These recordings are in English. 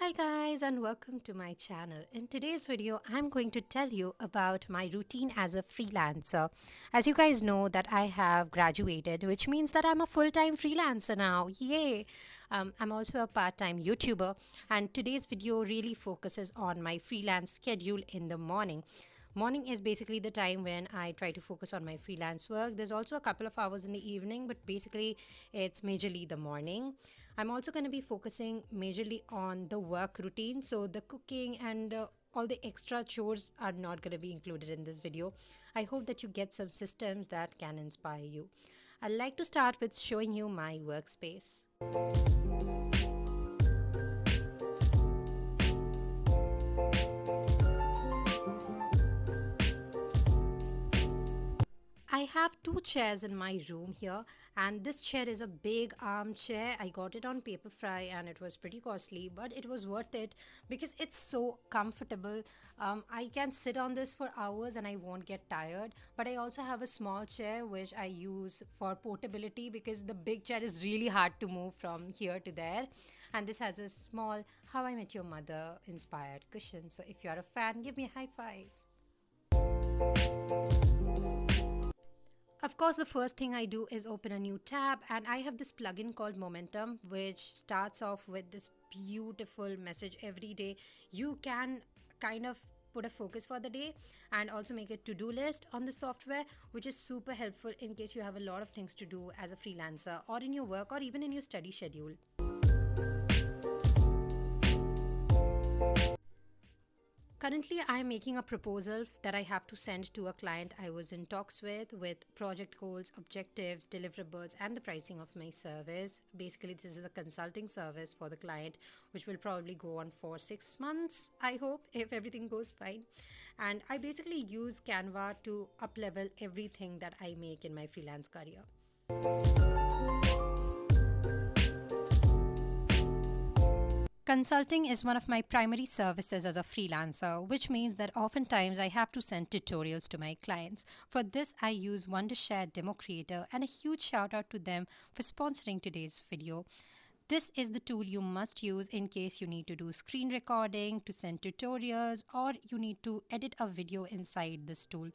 Hi guys and welcome to my channel. In today's video, I'm going to tell you about my routine as a freelancer. As you guys know that I have graduated, which means that I'm a full-time freelancer now. Yay! I'm also a part-time YouTuber, and today's video really focuses on my freelance schedule in the morning. Morning is basically the time when I try to focus on my freelance work. There's also a couple of hours in the evening, but basically it's majorly the morning. I'm also going to be focusing majorly on the work routine. So the cooking and all the extra chores are not going to be included in this video. I hope that you get some systems that can inspire you. I'd like to start with showing you my workspace. I have two chairs in my room here, and this chair is a big armchair. I got it on Paperfry and it was pretty costly, but it was worth it because it's so comfortable. I can sit on this for hours and I won't get tired. But I also have a small chair which I use for portability because the big chair is really hard to move from here to there. And this has a small How I Met Your Mother inspired cushion. So if you're a fan, give me a high five. Of course, the first thing I do is open a new tab, and I have this plugin called Momentum, which starts off with this beautiful message every day. You can kind of put a focus for the day and also make a to-do list on the software, which is super helpful in case you have a lot of things to do as a freelancer or in your work or even in your study schedule. Currently, I am making a proposal that I have to send to a client I was in talks with project goals, objectives, deliverables, and the pricing of my service. Basically, this is a consulting service for the client, which will probably go on for 6 months, I hope, if everything goes fine. And I basically use Canva to up-level everything that I make in my freelance career. Consulting is one of my primary services as a freelancer, which means that oftentimes I have to send tutorials to my clients. For this, I use Wondershare Demo Creator, and a huge shout out to them for sponsoring today's video. This is the tool you must use in case you need to do screen recording, to send tutorials, or you need to edit a video inside this tool.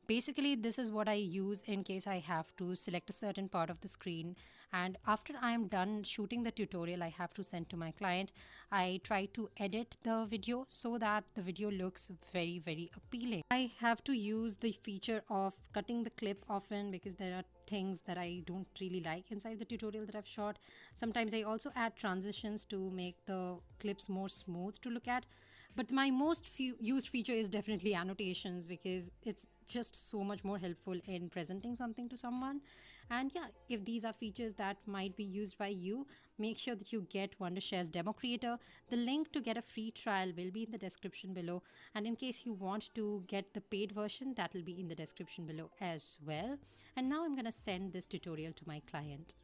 Basically, this is what I use in case I have to select a certain part of the screen, and after I am done shooting the tutorial I have to send to my client, I try to edit the video so that the video looks very appealing. I have to use the feature of cutting the clip often because there are things that I don't really like inside the tutorial that I've shot. Sometimes I also add transitions to make the clips more smooth to look at. But my most used feature is definitely annotations because it's just so much more helpful in presenting something to someone. And yeah, if these are features that might be used by you, make sure that you get Wondershare's Demo Creator. The link to get a free trial will be in the description below. And in case you want to get the paid version, that will be in the description below as well. And now I'm going to send this tutorial to my client.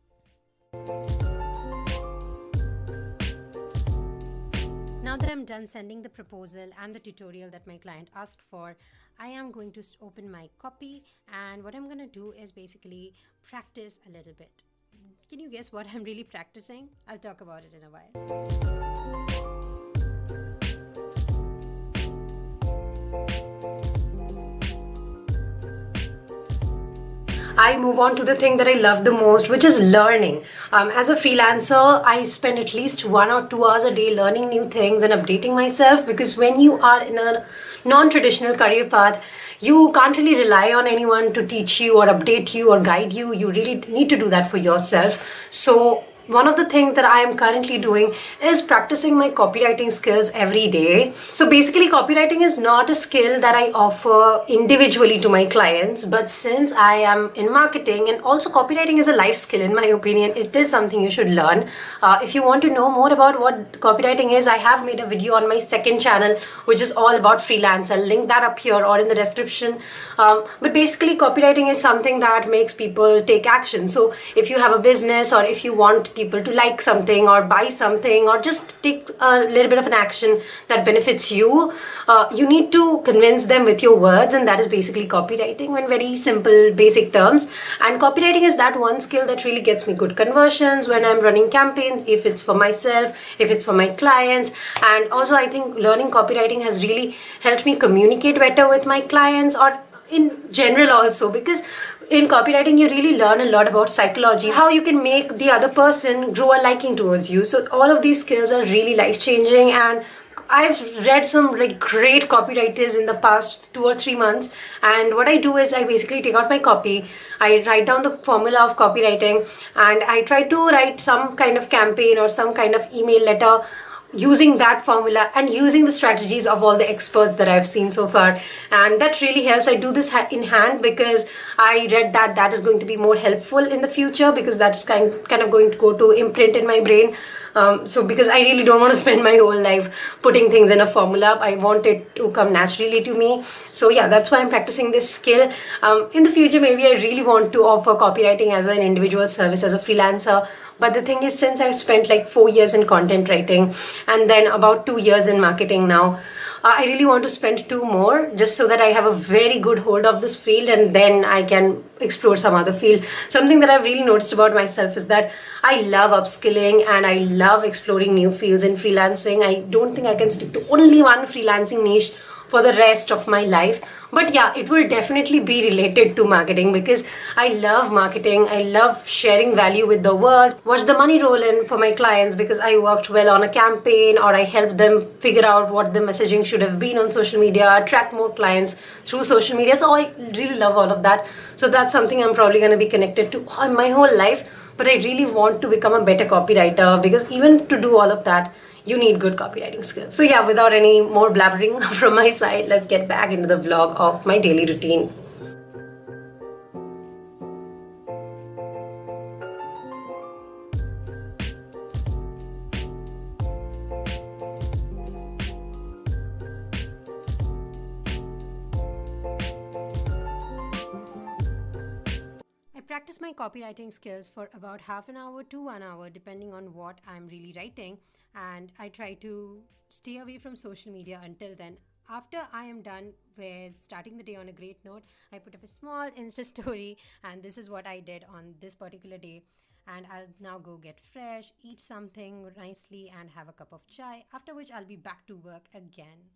Now that I'm done sending the proposal and the tutorial that my client asked for, I am going to open my copy, and what I'm going to do is basically practice a little bit. Can you guess what I'm really practicing? I'll talk about it in a while. I move on to the thing that I love the most, which is learning. As a freelancer, I spend at least 1 or 2 hours a day learning new things and updating myself, because when you are in a non-traditional career path, you can't really rely on anyone to teach you or update you or guide you. You really need to do that for yourself. So one of the things that I am currently doing is practicing my copywriting skills every day. So basically, copywriting is not a skill that I offer individually to my clients, but since I am in marketing, and also copywriting is a life skill in my opinion, it is something you should learn. If you want to know more about what copywriting is, I have made a video on my second channel which is all about freelance. I'll link that up here or in the description. But basically, copywriting is something that makes people take action. So if you have a business or if you want get people to like something or buy something or just take a little bit of an action that benefits you, you need to convince them with your words, and that is basically copywriting in very simple basic terms. And copywriting is that one skill that really gets me good conversions when I'm running campaigns, if it's for myself, if it's for my clients. And also I think learning copywriting has really helped me communicate better with my clients, or in general also, because in copywriting you really learn a lot about psychology, how you can make the other person grow a liking towards you. So all of these skills are really life changing, and I've read some like great copywriters in the past 2 or 3 months. And what I do is I basically take out my copy, I write down the formula of copywriting, and I try to write some kind of campaign or some kind of email letter using that formula and using the strategies of all the experts that I've seen so far. And that really helps. I do this in hand because I read that that is going to be more helpful in the future, because that's kind of going to go to imprint in my brain. So because I really don't want to spend my whole life putting things in a formula, I want it to come naturally to me. So yeah, that's why I'm practicing this skill. In the future, maybe I really want to offer copywriting as an individual service, as a freelancer. But the thing is, since I've spent like 4 years in content writing and then about 2 years in marketing now, I really want to spend 2 more just so that I have a very good hold of this field, and then I can explore some other field. Something that I've really noticed about myself is that I love upskilling and I love exploring new fields in freelancing. I don't think I can stick to only one freelancing niche for the rest of my life. But yeah, it will definitely be related to marketing, because I love marketing. I love sharing value with the world. Watch the money roll in for my clients because I worked well on a campaign, or I helped them figure out what the messaging should have been on social media, attract more clients through social media. So I really love all of that. So that's something I'm probably going to be connected to my whole life. But I really want to become a better copywriter, because even to do all of that, you need good copywriting skills. So yeah, without any more blabbering from my side, let's get back into the vlog of my daily routine. I practice my copywriting skills for about half an hour to 1 hour, depending on what I'm really writing, and I try to stay away from social media until then. After I am done with starting the day on a great note, I put up a small Insta story, and this is what I did on this particular day. And I'll now go get fresh, eat something nicely, and have a cup of chai, after which I'll be back to work again.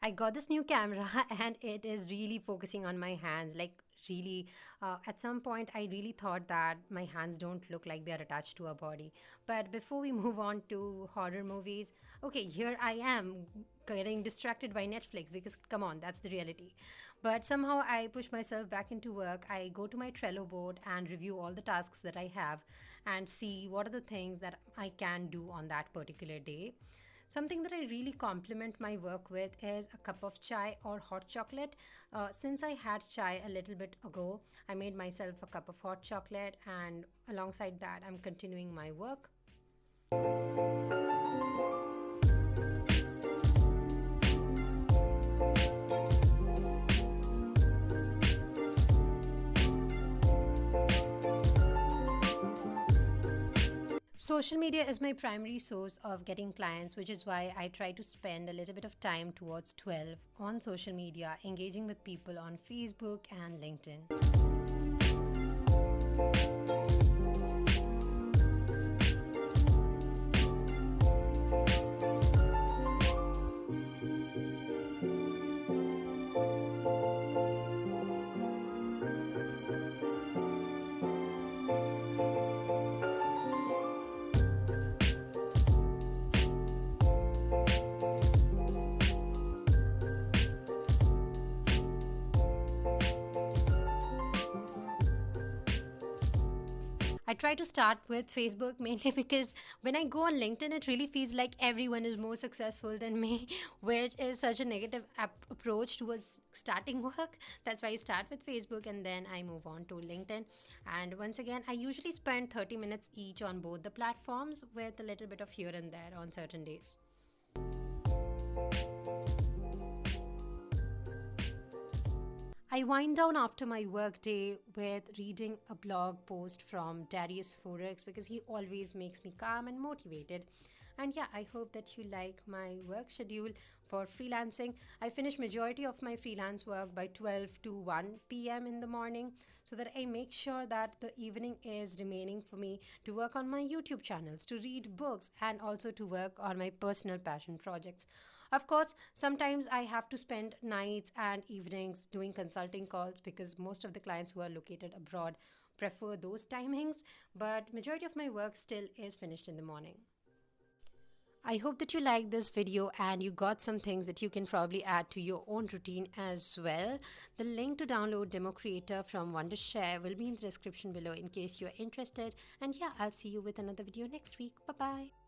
I got this new camera and it is really focusing on my hands. Like, really, at some point, I really thought that my hands don't look like they're attached to a body. But before we move on to horror movies, okay, here I am getting distracted by Netflix because, come on, that's the reality. But somehow I push myself back into work. I go to my Trello board and review all the tasks that I have and see what are the things that I can do on that particular day. Something that I really compliment my work with is a cup of chai or hot chocolate. Since I had chai a little bit ago, I made myself a cup of hot chocolate, and alongside that, I'm continuing my work. Social media is my primary source of getting clients, which is why I try to spend a little bit of time towards 12 on social media, engaging with people on Facebook and LinkedIn. I try to start with Facebook mainly because when I go on LinkedIn, it really feels like everyone is more successful than me, which is such a negative approach towards starting work. That's why I start with Facebook and then I move on to LinkedIn. And once again, I usually spend 30 minutes each on both the platforms, with a little bit of here and there on certain days. I wind down after my work day with reading a blog post from Darius Forex because he always makes me calm and motivated. And yeah, I hope that you like my work schedule for freelancing. I finish majority of my freelance work by 12 to 1 p.m. in the morning so that I make sure that the evening is remaining for me to work on my YouTube channels, to read books, and also to work on my personal passion projects. Of course, sometimes I have to spend nights and evenings doing consulting calls because most of the clients who are located abroad prefer those timings, but majority of my work still is finished in the morning. I hope that you liked this video and you got some things that you can probably add to your own routine as well. The link to download Demo Creator from Wondershare will be in the description below in case you're interested. And yeah, I'll see you with another video next week. Bye bye.